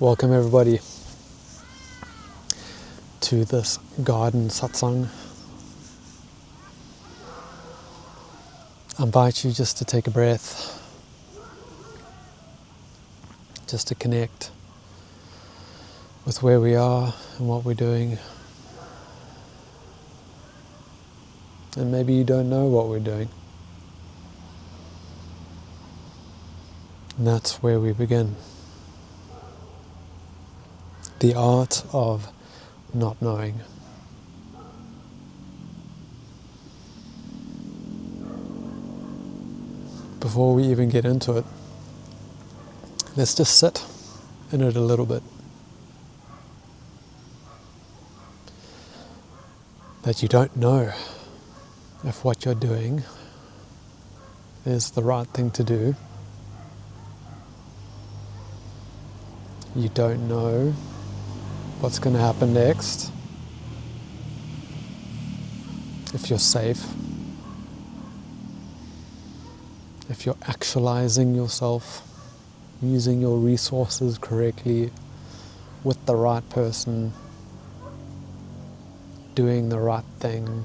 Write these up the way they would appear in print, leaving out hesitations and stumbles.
Welcome everybody to this Garden Satsang. I invite you just to take a breath, just to connect with where we are and what we're doing. And maybe you don't know what we're doing. And that's where we begin. The art of not knowing. Before we even get into it, let's just sit in it a little bit. That you don't know if what you're doing is the right thing to do. You don't know what's going to happen next, if you're safe, if you're actualizing yourself, using your resources correctly, with the right person, doing the right thing.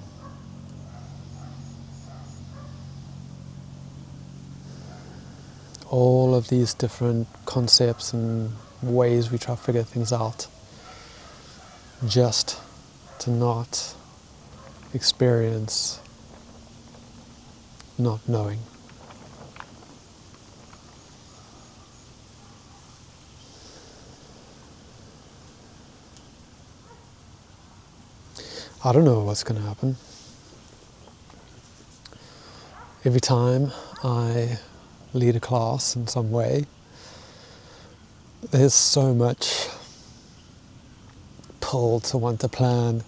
All of these different concepts and ways we try to figure things out, just to not experience not knowing. I don't know what's going to happen. Every time I lead a class in some way, there's so much pull to want to plan,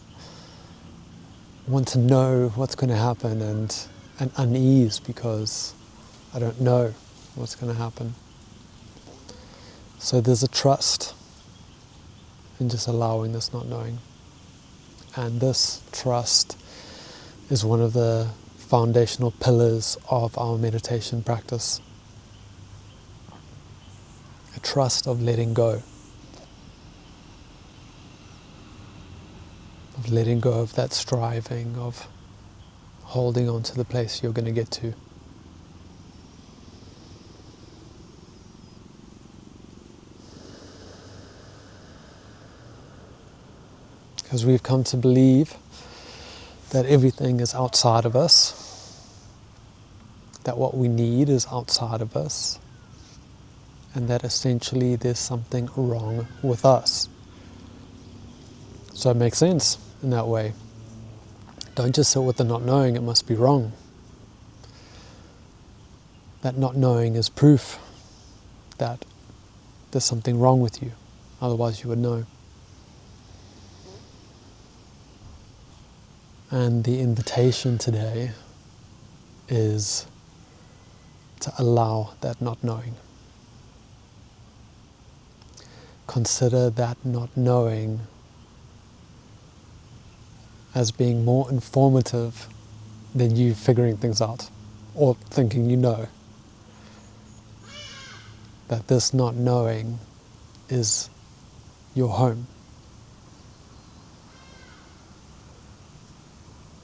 want to know what's going to happen, and unease because I don't know what's going to happen. So there's a trust in just allowing this not knowing. And this trust is one of the foundational pillars of our meditation practice. A trust of letting go. Of letting go of that striving, of holding on to the place you're going to get to. Because we've come to believe that everything is outside of us, that what we need is outside of us, and that essentially there's something wrong with us. So it makes sense in that way. Don't just sit with the not knowing, it must be wrong. That not knowing is proof that there's something wrong with you, otherwise you would know. And the invitation today is to allow that not knowing. Consider that not knowing as being more informative than you figuring things out or thinking you know. That this not knowing is your home.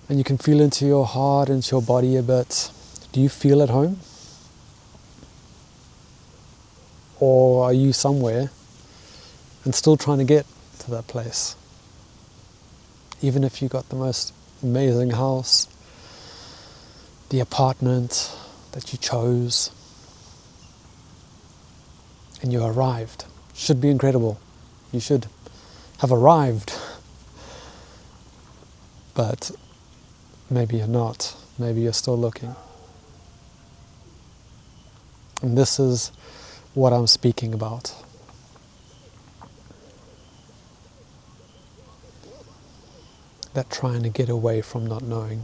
And you can feel into your heart, into your body a bit. Do you feel at home? Or are you somewhere and still trying to get to that place? Even if you got the most amazing house, the apartment that you chose, and you arrived. Should be incredible. You should have arrived. But maybe you're not. Maybe you're still looking. And this is what I'm speaking about. That trying to get away from not knowing.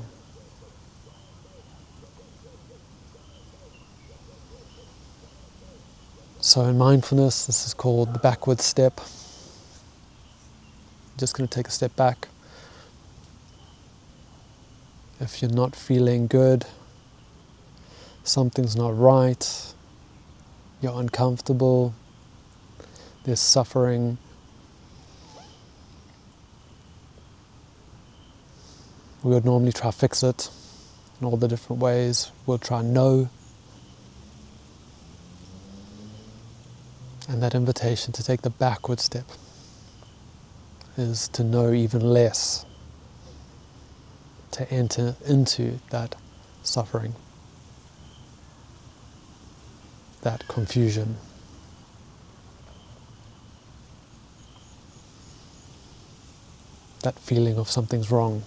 So in mindfulness, this is called the backward step. Just going to take a step back. If you're not feeling good, something's not right, you're uncomfortable, there's suffering, we would normally try to fix it in all the different ways. We'll try and know. And that invitation to take the backward step is to know even less, to enter into that suffering, that confusion. That feeling of something's wrong.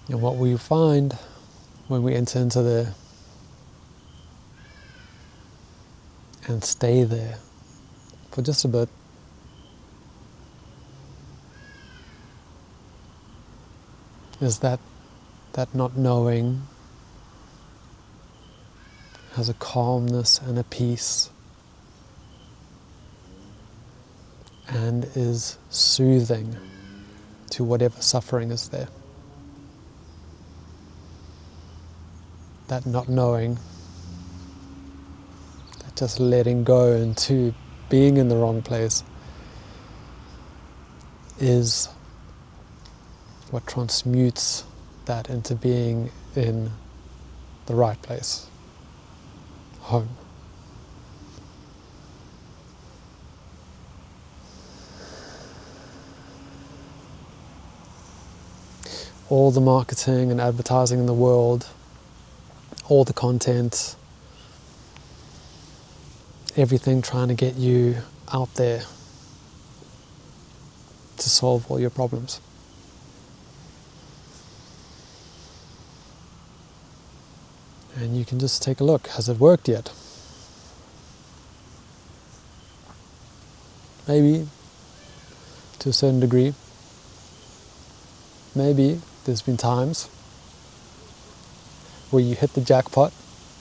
And what we find when we enter into there and stay there for just a bit, is that not knowing has a calmness and a peace and is soothing to whatever suffering is there. That not knowing, that just letting go into being in the wrong place is what transmutes that into being in the right place, home. All the marketing and advertising in the world, all the content, everything trying to get you out there to solve all your problems. And you can just take a look. Has it worked yet? Maybe, to a certain degree. Maybe there's been times where you hit the jackpot,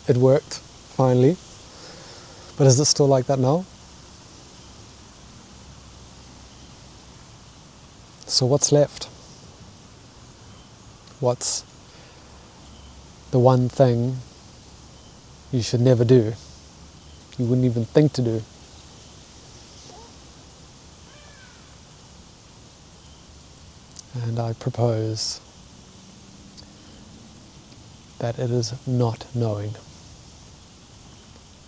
it worked, finally. But is it still like that now? So what's left? What's the one thing you should never do? You wouldn't even think to do. And I propose that it is not knowing,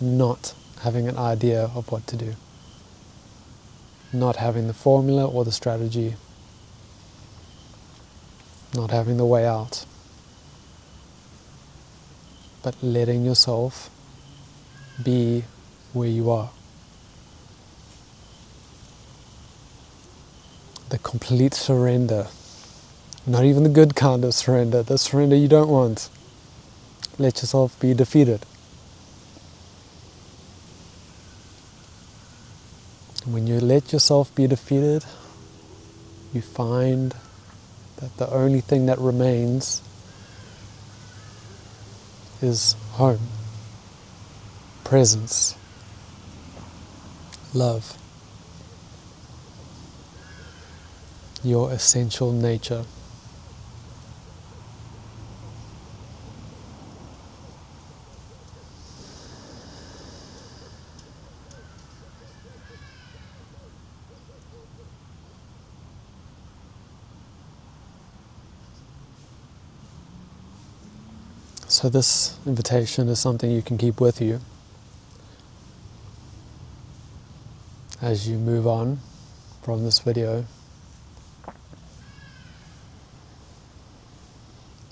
not having an idea of what to do, not having the formula or the strategy, not having the way out, but letting yourself be where you are. The complete surrender, not even the good kind of surrender, the surrender you don't want. Let yourself be defeated. When you let yourself be defeated, you find that the only thing that remains is home, presence, love, your essential nature. So this invitation is something you can keep with you as you move on from this video,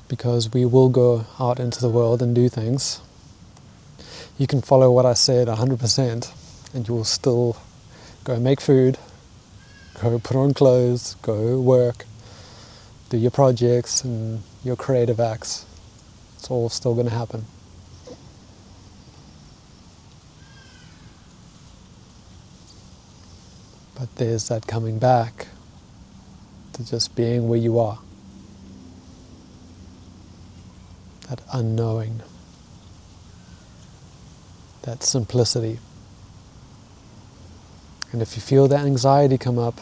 because we will go out into the world and do things. You can follow what I said 100% and you will still go make food, go put on clothes, go work, do your projects and your creative acts. It's all still going to happen. But there's that coming back to just being where you are. That unknowing. That simplicity. And if you feel that anxiety come up,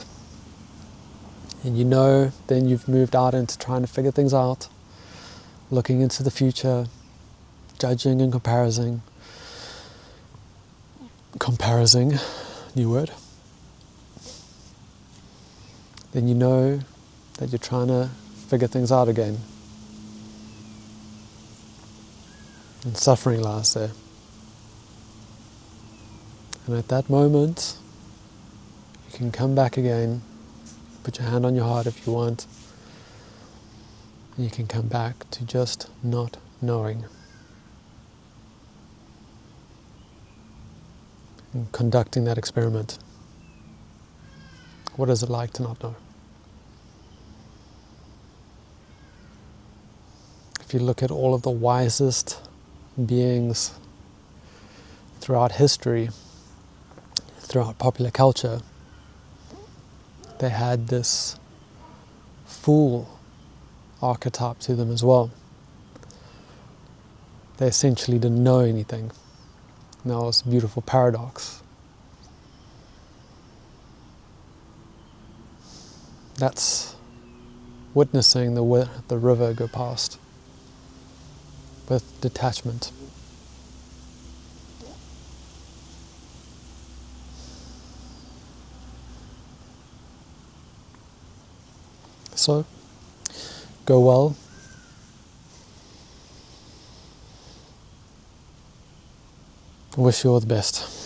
and you know then you've moved out into trying to figure things out, looking into the future, judging and comparing, new word, then you know that you're trying to figure things out again. And suffering lies there. And at that moment, you can come back again, put your hand on your heart if you want, and you can come back to just not knowing. And conducting that experiment. What is it like to not know? If you look at all of the wisest beings throughout history, throughout popular culture, they had this fool archetype to them as well. They essentially didn't know anything. And that was a beautiful paradox. That's witnessing the river go past with detachment. So, go well. Wish you all the best.